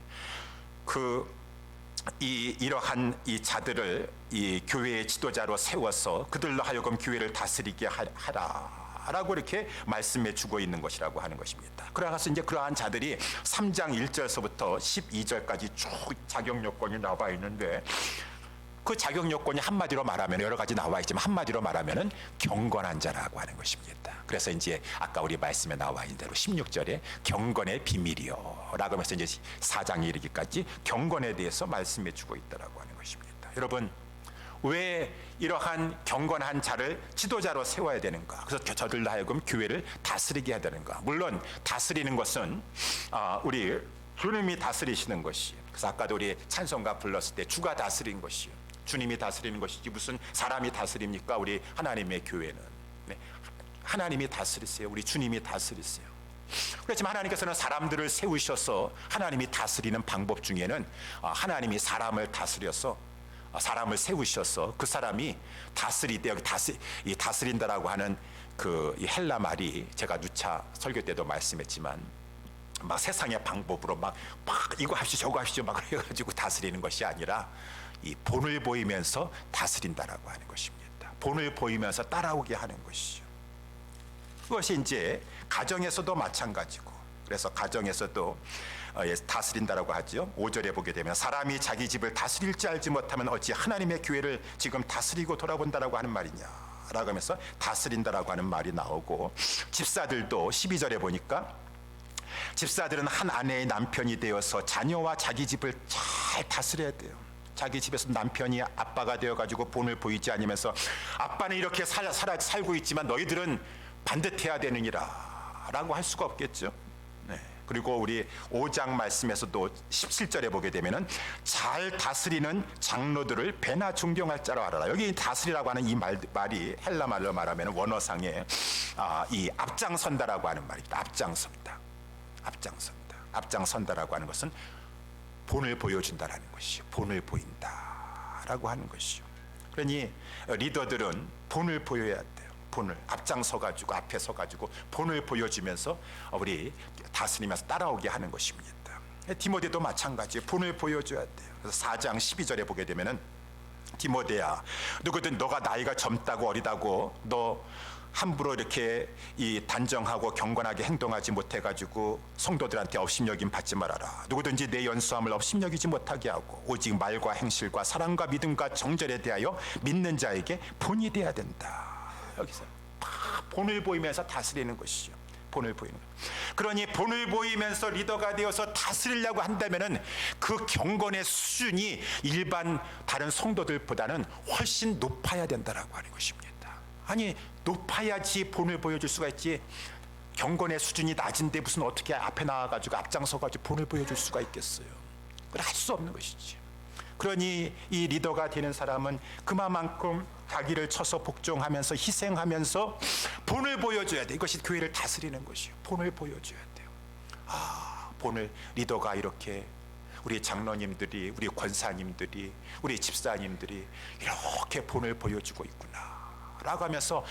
이러한 이 자들을 이 교회의 지도자로 세워서 그들로 하여금 교회를 다스리게 하라라고 이렇게 말씀해 주고 있는 것이라고 하는 것입니다. 그래서 이제 그러한 자들이 3장 1절서부터 12절까지 쭉 자격 요건이 나와 있는데, 그 자격 요건이 한마디로 말하면 여러 가지 나와 있지만 한마디로 말하면은 경건한 자라고 하는 것입니다. 그래서 이제 아까 우리 말씀에 나와 있는 대로 16절에 경건의 비밀이요 라고 하면서 이제 4장에 이르기까지 경건에 대해서 말씀해 주고 있다라고 하는 것입니다. 여러분, 왜 이러한 경건한 자를 지도자로 세워야 되는가? 그래서 저들로 하여금 교회를 다스리게 해야 되는가? 물론 다스리는 것은 우리 주님이 다스리시는 것이에요. 그래서 아까도 우리 찬송가 불렀을 때 주가 다스린 것이요, 주님이 다스리는 것이지 무슨 사람이 다스립니까? 우리 하나님의 교회는. 네. 하나님이 다스리세요. 우리 주님이 다스리세요. 그렇지만 하나님께서는 사람들을 세우셔서 하나님이 다스리는 방법 중에는 하나님이 사람을 다스려서 사람을 세우셔서 그 사람이 다스리되, 여기 다스린다라고 하는 그 헬라 말이 제가 누차 설교 때도 말씀했지만 막 세상의 방법으로 막 이거 하시죠 저거 하시죠 막 그래가지고 다스리는 것이 아니라 이 본을 보이면서 다스린다라고 하는 것입니다. 본을 보이면서 따라오게 하는 것이죠. 그것이 이제 가정에서도 마찬가지고, 그래서 가정에서도 다스린다라고 하죠. 5절에 보게 되면 사람이 자기 집을 다스릴 줄 알지 못하면 어찌 하나님의 교회를 지금 다스리고 돌아본다라고 하는 말이냐 라고 하면서 다스린다라고 하는 말이 나오고, 집사들도 12절에 보니까 집사들은 한 아내의 남편이 되어서 자녀와 자기 집을 잘 다스려야 돼요. 자기 집에서 남편이 아빠가 되어가지고 본을 보이지 않으면서 아빠는 이렇게 살고 있지만 너희들은 반듯해야 되느니라 라고 할 수가 없겠죠. 네. 그리고 우리 5장 말씀에서도 17절에 보게 되면은 잘 다스리는 장로들을 배나 존경할 자로 알아라. 여기 다스리라고 하는 이 말이 헬라 말로 말하면 원어상에 이 앞장선다라고 하는 말입니다. 앞장선다라고 하는 것은 본을 보여준다라는 것이요, 본을 보인다라고 하는 것이요. 그러니 리더들은 본을 보여야 돼요. 본을 앞장서가지고 앞에 서가지고 본을 보여주면서 우리 다스리면서 따라오게 하는 것입니다. 디모데도 마찬가지예요. 본을 보여줘야 돼요. 그래서 4장 12절에 보게 되면은 디모데야, 누구든 너가 나이가 젊다고 어리다고 너 함부로 이렇게 이 단정하고 경건하게 행동하지 못해가지고 성도들한테 업신여김 받지 말아라. 누구든지 내 연수함을 업신여기지 못하게 하고 오직 말과 행실과 사랑과 믿음과 정절에 대하여 믿는 자에게 본이 돼야 된다. 여기서 본을 보이면서 다스리는 것이죠. 본을 보이는 것. 그러니 본을 보이면서 리더가 되어서 다스리려고 한다면은 그 경건의 수준이 일반 다른 성도들보다는 훨씬 높아야 된다라고 하는 것입니다. 아니, 높아야지 본을 보여줄 수가 있지, 경건의 수준이 낮은데 무슨 어떻게 앞에 나와가지고 앞장서가지고 본을 보여줄 수가 있겠어요. 그걸 할 수 없는 것이지. 그러니 이 리더가 되는 사람은 그만큼 자기를 쳐서 복종하면서 희생하면서 본을 보여줘야 돼. 이것이 교회를 다스리는 것이요, 본을 보여줘야 돼요. 본을, 리더가 이렇게 우리 장로님들이, 우리 권사님들이, 우리 집사님들이 이렇게 본을 보여주고 있구나 라고 하면서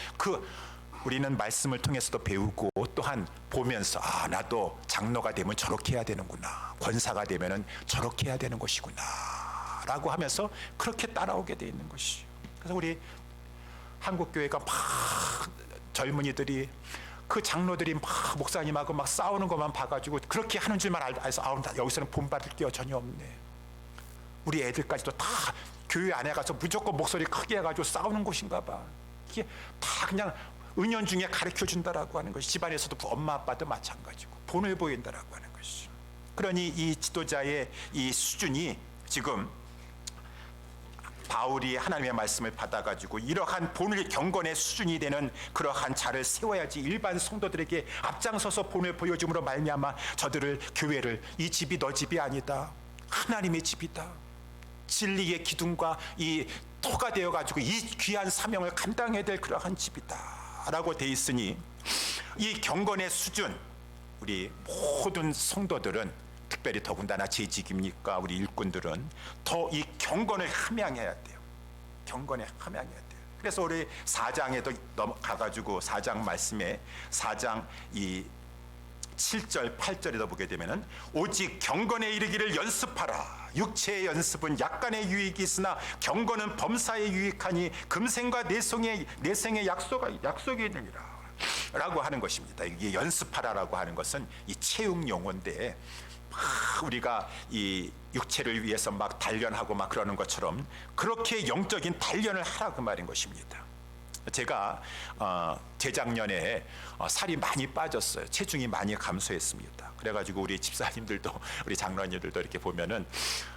우리는 말씀을 통해서도 배우고 또한 보면서 나도 장로가 되면 저렇게 해야 되는구나, 권사가 되면 저렇게 해야 되는 것이구나 라고 하면서 그렇게 따라오게 돼 있는 것이죠. 그래서 우리 한국교회가 막 젊은이들이 그 장로들이 막 목사님하고 막 싸우는 것만 봐가지고 그렇게 하는 줄만 알아서 여기서는 본받을 게 전혀 없네. 우리 애들까지도 다 교회 안에 가서 무조건 목소리 크게 해가지고 싸우는 곳인가 봐. 이게 다 그냥 은연 중에 가르쳐 준다라고 하는 것이, 집안에서도 엄마 아빠도 마찬가지고 본을 보인다라고 하는 것이죠. 그러니 이 지도자의 이 수준이 지금 바울이 하나님의 말씀을 받아가지고 이러한 본을 경건의 수준이 되는 그러한 자를 세워야지 일반 성도들에게 앞장서서 본을 보여줌으로 말미암아 저들을, 교회를, 이 집이 너 집이 아니다, 하나님의 집이다, 진리의 기둥과 이 토가 되어가지고 이 귀한 사명을 감당해야 될 그러한 집이다 라고 돼 있으니 이 경건의 수준, 우리 모든 성도들은, 특별히 더군다나 재직입니까 우리 일꾼들은 더 이 경건을 함양해야 돼요. 경건에 함양해야 돼요. 그래서 우리 4장에도 넘어가가지고 4장 말씀에 4장 이 7절 8절에도 보게 되면은 오직 경건에 이르기를 연습하라. 육체의 연습은 약간의 유익이 있으나 경건은 범사에 유익하니 금생과 내생의 약속이 있느니라. 라고 하는 것입니다. 이게 연습하라라고 하는 것은 이 체육 용어인데, 우리가 이 육체를 위해서 막 단련하고 막 그러는 것처럼 그렇게 영적인 단련을 하라 그 말인 것입니다. 제가 재작년에 살이 많이 빠졌어요. 체중이 많이 감소했습니다. 그래가지고 우리 집사님들도 우리 장로님들도 이렇게 보면은,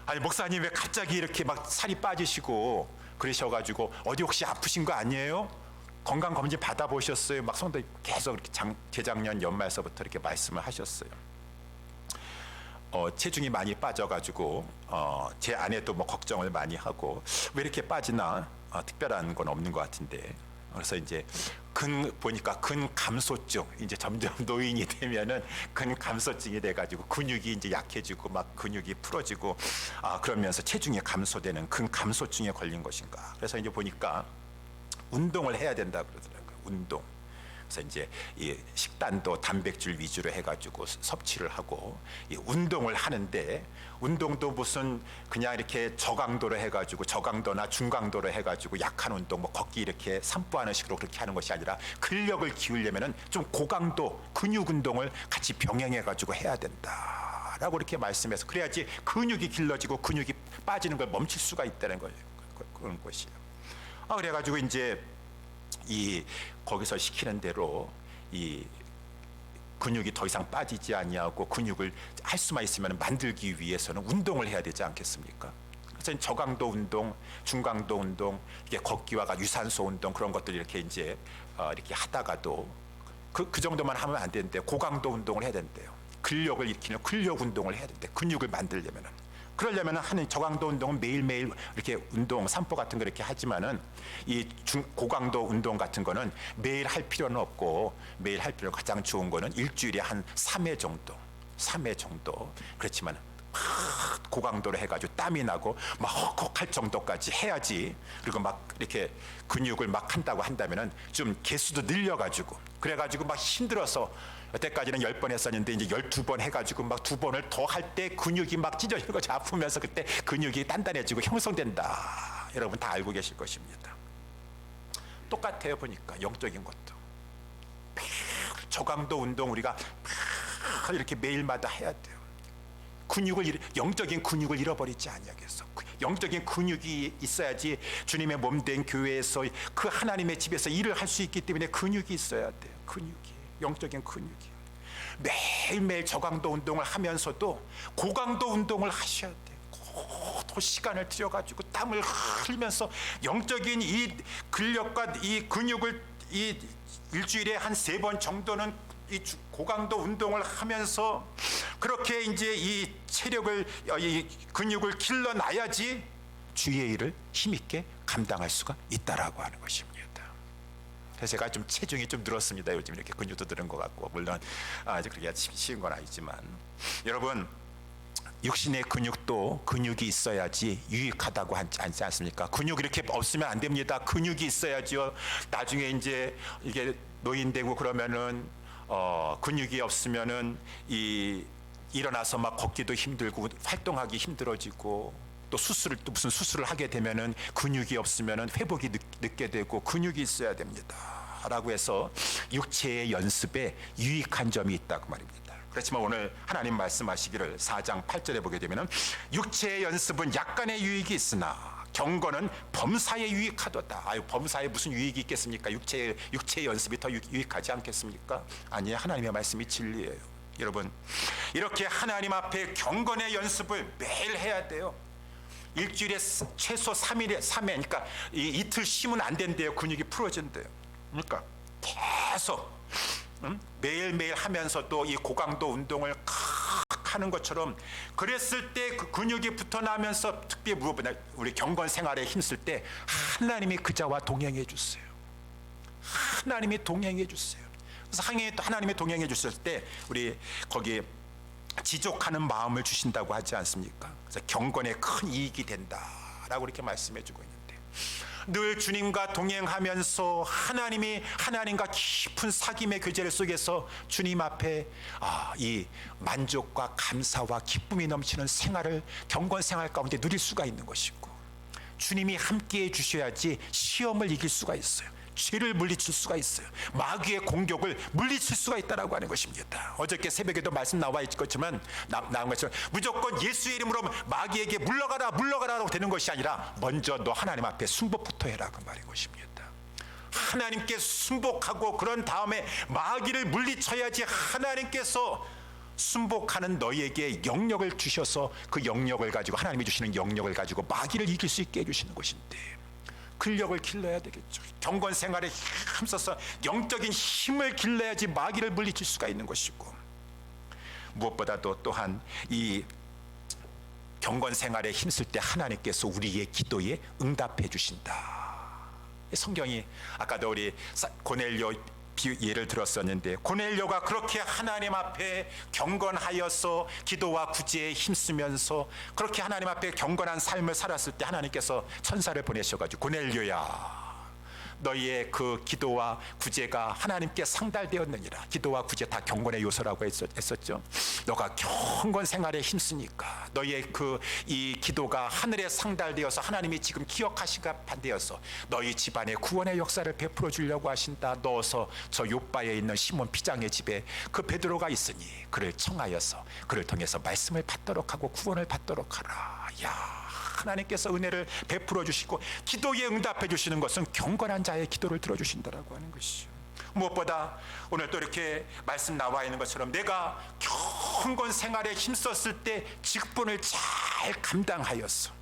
아니 목사님 왜 갑자기 이렇게 막 살이 빠지시고 그러셔가지고 어디 혹시 아프신 거 아니에요? 건강검진 받아보셨어요? 막 성도 계속 이렇게 재작년 연말서부터 이렇게 말씀을 하셨어요. 체중이 많이 빠져가지고 제 아내도 뭐 걱정을 많이 하고 왜 이렇게 빠지나, 특별한 건 없는 것 같은데, 그래서 이제 보니까 근감소증, 이제 점점 노인이 되면은 근감소증이 돼가지고 근육이 이제 약해지고 막 근육이 풀어지고 그러면서 체중이 감소되는 근감소증에 걸린 것인가. 그래서 이제 보니까 운동을 해야 된다 그러더라고요. 운동. 그래서 이제 이 식단도 단백질 위주로 해가지고 섭취를 하고 이 운동을 하는데, 운동도 무슨 그냥 이렇게 저강도로 해가지고 저강도나 중강도로 해가지고 약한 운동, 뭐 걷기 이렇게 산보하는 식으로 그렇게 하는 것이 아니라 근력을 키우려면은 좀 고강도 근육 운동을 같이 병행해가지고 해야 된다라고 이렇게 말씀해서, 그래야지 근육이 길러지고 근육이 빠지는 걸 멈출 수가 있다는 거예요. 그런 것이에요. 그래가지고 이제 거기서 시키는 대로 이 근육이 더 이상 빠지지 아니하고 근육을 할 수만 있으면 만들기 위해서는 운동을 해야 되지 않겠습니까? 그래서 저강도 운동, 중강도 운동, 이게 걷기와 유산소 운동 그런 것들 이렇게 이제 이렇게 하다가도 그 정도만 하면 안 되는데 고강도 운동을 해야 된대요. 근력을 일으키는 근력 운동을 해야 된대. 근육을 만들려면은. 그러려면 하는 저강도 운동은 매일매일 이렇게 운동, 산보 같은 거 이렇게 하지만은 이 고강도 운동 같은 거는 매일 할 필요는 없고, 매일 할 필요 가장 좋은 거는 일주일에 한 3회 정도. 그렇지만 고강도로 해가지고 땀이 나고 막 헉헉할 정도까지 해야지. 그리고 막 이렇게 근육을 막 한다고 한다면은 좀 개수도 늘려가지고, 그래가지고 막 힘들어서 여태까지는 10번 했었는데 이제 12번 해가지고 막 2번을 더 할 때 근육이 막 찢어지는 거지. 아프면서 그때 근육이 단단해지고 형성된다. 여러분 다 알고 계실 것입니다. 똑같아요. 보니까 영적인 것도 저강도 운동 우리가 이렇게 매일마다 해야 돼요. 영적인 근육을 잃어버리지 아니하겠어. 영적인 근육이 있어야지 주님의 몸된 교회에서 그 하나님의 집에서 일을 할 수 있기 때문에 근육이 있어야 돼요. 영적인 근육이. 매일매일 저강도 운동을 하면서도 고강도 운동을 하셔야 돼요. 또 시간을 들여가지고 땀을 흘리면서 영적인 이 근력과 이 근육을 이 일주일에 한 3번 정도는 이 고강도 운동을 하면서 그렇게 이제 이 체력을, 이 근육을 길러놔야지 주의 일을 힘있게 감당할 수가 있다라고 하는 것입니다. 그래서 제가 좀 체중이 좀 늘었습니다. 요즘 이렇게 근육도 늘은 것 같고, 물론 아주 그렇게 쉬운 건 아니지만, 여러분 육신의 근육도 근육이 있어야지 유익하다고 하지 않습니까? 근육 이렇게 없으면 안 됩니다. 근육이 있어야죠. 나중에 이제 이게 노인 되고 그러면은 근육이 없으면은 일어나서 막 걷기도 힘들고 활동하기 힘들어지고, 또 무슨 수술을 하게 되면은 근육이 없으면은 회복이 늦게 되고 근육이 있어야 됩니다. 라고 해서 육체의 연습에 유익한 점이 있다고 말입니다. 그렇지만 오늘 하나님 말씀하시기를 4장 8절에 보게 되면은 육체의 연습은 약간의 유익이 있으나 경건은 범사에 유익하도다. 범사에 무슨 유익이 있겠습니까? 육체의 연습이 더 유익하지 않겠습니까? 아니, 하나님의 말씀이 진리예요. 여러분, 이렇게 하나님 앞에 경건의 연습을 매일 해야 돼요. 일주일에 최소 3회, 그러니까 이틀 쉬면 안 된대요. 근육이 풀어진대요. 그러니까 계속 매일매일 하면서도 이 고강도 운동을 하는 것처럼, 그랬을 때 그 근육이 붙어나면서 특별히 우리 경건 생활에 힘쓸 때 하나님이 그자와 동행해 주세요. 하나님이 동행해 주세요. 그래서 하나님이 동행해 주실 때 우리 거기 지족하는 마음을 주신다고 하지 않습니까? 그래서 경건에 큰 이익이 된다라고 이렇게 말씀해 주고 있는데, 늘 주님과 동행하면서 하나님과 깊은 사귐의 교제 속에서 주님 앞에 이 만족과 감사와 기쁨이 넘치는 생활을 경건 생활 가운데 누릴 수가 있는 것이고, 주님이 함께해 주셔야지 시험을 이길 수가 있어요. 죄를 물리칠 수가 있어요. 마귀의 공격을 물리칠 수가 있다라고 하는 것입니다. 어저께 새벽에도 말씀 나와 있겠지만 나온 것처럼 무조건 예수의 이름으로 마귀에게 물러가라고 되는 것이 아니라 먼저 너 하나님 앞에 순복부터 해라 그 말인 것입니다. 하나님께 순복하고 그런 다음에 마귀를 물리쳐야지 하나님께서 순복하는 너희에게 영역을 주셔서 그 영역을 가지고 하나님이 주시는 영역을 가지고 마귀를 이길 수 있게 해주시는 것인데 근력을 길러야 되겠죠. 경건 생활에 힘써서 영적인 힘을 길러야지 마귀를 물리칠 수가 있는 것이고 무엇보다도 또한 이 경건 생활에 힘쓸 때 하나님께서 우리의 기도에 응답해 주신다. 성경이 아까도 우리 고넬료 예를 들었었는데 고넬료가 그렇게 하나님 앞에 경건하여서 기도와 구제에 힘쓰면서 그렇게 하나님 앞에 경건한 삶을 살았을 때 하나님께서 천사를 보내셔가지고 고넬료야 너희의 그 기도와 구제가 하나님께 상달되었느니라. 기도와 구제 다 경건의 요소라고 했었죠. 너가 경건 생활에 힘쓰니까 너희의 이 기도가 하늘에 상달되어서 하나님이 지금 기억하시가 반되어서 너희 집안에 구원의 역사를 베풀어 주려고 하신다. 넣어서 저 요바에 있는 시몬 피장의 집에 그 베드로가 있으니 그를 청하여서 그를 통해서 말씀을 받도록 하고 구원을 받도록 하라. 야, 하나님께서 은혜를 베풀어 주시고 기도에 응답해 주시는 것은 경건한 자의 기도를 들어주신다라고 하는 것이죠. 무엇보다 오늘 또 이렇게 말씀 나와 있는 것처럼 내가 경건 생활에 힘썼을 때 직분을 잘 감당하였어.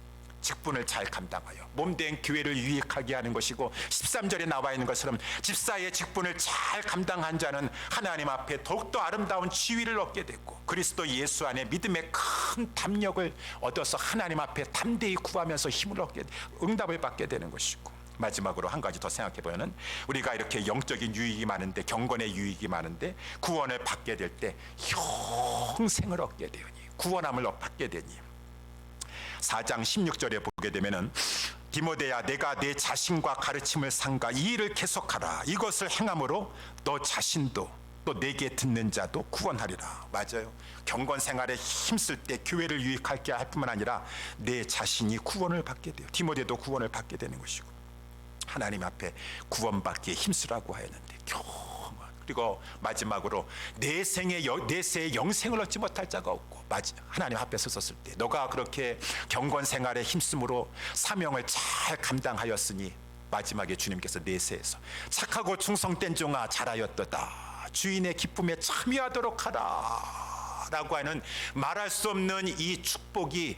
직분을 잘 감당하여 몸된 교회를 유익하게 하는 것이고 13절에 나와 있는 것처럼 집사의 직분을 잘 감당한 자는 하나님 앞에 더욱더 아름다운 지위를 얻게 되고 그리스도 예수 안에 믿음의 큰 담력을 얻어서 하나님 앞에 담대히 구하면서 힘을 얻게 응답을 받게 되는 것이고 마지막으로 한 가지 더 생각해 보면은 우리가 이렇게 영적인 유익이 많은데 경건의 유익이 많은데 구원을 받게 될 때 영생을 얻게 되니 구원함을 받게 되니 4장 16절에 보게 되면은 디모데야 내가 내 자신과 가르침을 삼가 이 일을 계속하라. 이것을 행함으로 너 자신도 또 내게 듣는 자도 구원하리라. 맞아요. 경건 생활에 힘쓸 때 교회를 유익하게 할 뿐만 아니라 내 자신이 구원을 받게 돼요. 디모데도 구원을 받게 되는 것이고 하나님 앞에 구원받기에 힘쓰라고 하였는데 그리고 마지막으로 내 세의 영생을 얻지 못할 자가 없고 하나님 앞에 섰을 때 너가 그렇게 경건 생활에 힘쓰므로 사명을 잘 감당하였으니 마지막에 주님께서 내세에서 착하고 충성된 종아 잘하였도다 주인의 기쁨에 참여하도록 하라 라고 하는 말할 수 없는 이 축복이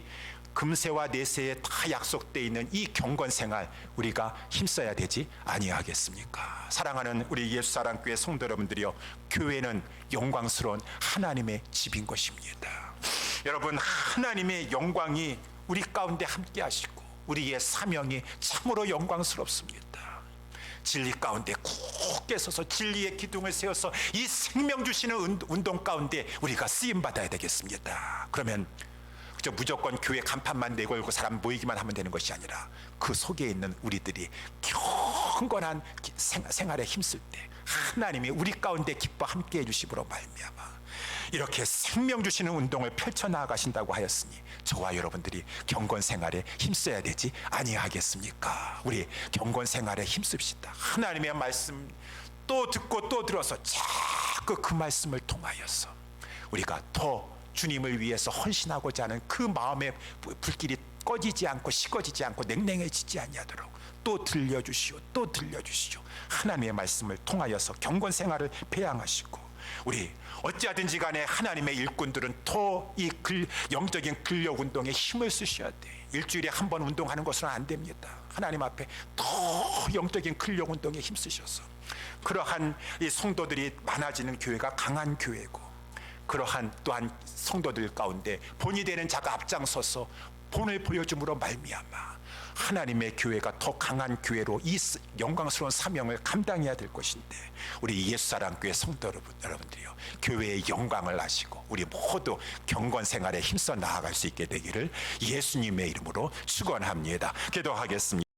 금세와 내세에 다 약속되어 있는 이 경건 생활 우리가 힘써야 되지 아니하겠습니까? 사랑하는 우리 예수사랑교회 성도 여러분들이여 교회는 영광스러운 하나님의 집인 것입니다. 여러분 하나님의 영광이 우리 가운데 함께 하시고 우리의 사명이 참으로 영광스럽습니다. 진리 가운데 굳게 서서 진리의 기둥을 세워서 이 생명 주시는 운동 가운데 우리가 쓰임받아야 되겠습니다. 그러면 무조건 교회 간판만 내걸고 사람 모이기만 하면 되는 것이 아니라 그 속에 있는 우리들이 경건한 생활에 힘쓸 때 하나님이 우리 가운데 기뻐 함께 해주심으로 말미암아 이렇게 생명 주시는 운동을 펼쳐나가신다고 하였으니 저와 여러분들이 경건 생활에 힘써야 되지 아니하겠습니까? 우리 경건 생활에 힘씁시다. 하나님의 말씀 또 듣고 또 들어서 자꾸 그 말씀을 통하여서 우리가 더 주님을 위해서 헌신하고자 하는 그 마음의 불길이 꺼지지 않고 식어지지 않고 냉랭해지지 아니하도록 또 들려주시오 또 들려주시오. 하나님의 말씀을 통하여서 경건 생활을 배양하시고 우리 어찌하든지 간에 하나님의 일꾼들은 더 이 영적인 근력 운동에 힘을 쓰셔야 돼. 일주일에 한 번 운동하는 것은 안 됩니다. 하나님 앞에 더 영적인 근력 운동에 힘쓰셔서 그러한 이 성도들이 많아지는 교회가 강한 교회고 그러한 또한 성도들 가운데 본이 되는 자가 앞장서서 본을 보여줌으로 말미암아 하나님의 교회가 더 강한 교회로 이 영광스러운 사명을 감당해야 될 것인데 우리 예수사랑교회 성도 여러분들이요 교회의 영광을 아시고 우리 모두 경건 생활에 힘써 나아갈 수 있게 되기를 예수님의 이름으로 축원합니다. 기도하겠습니다.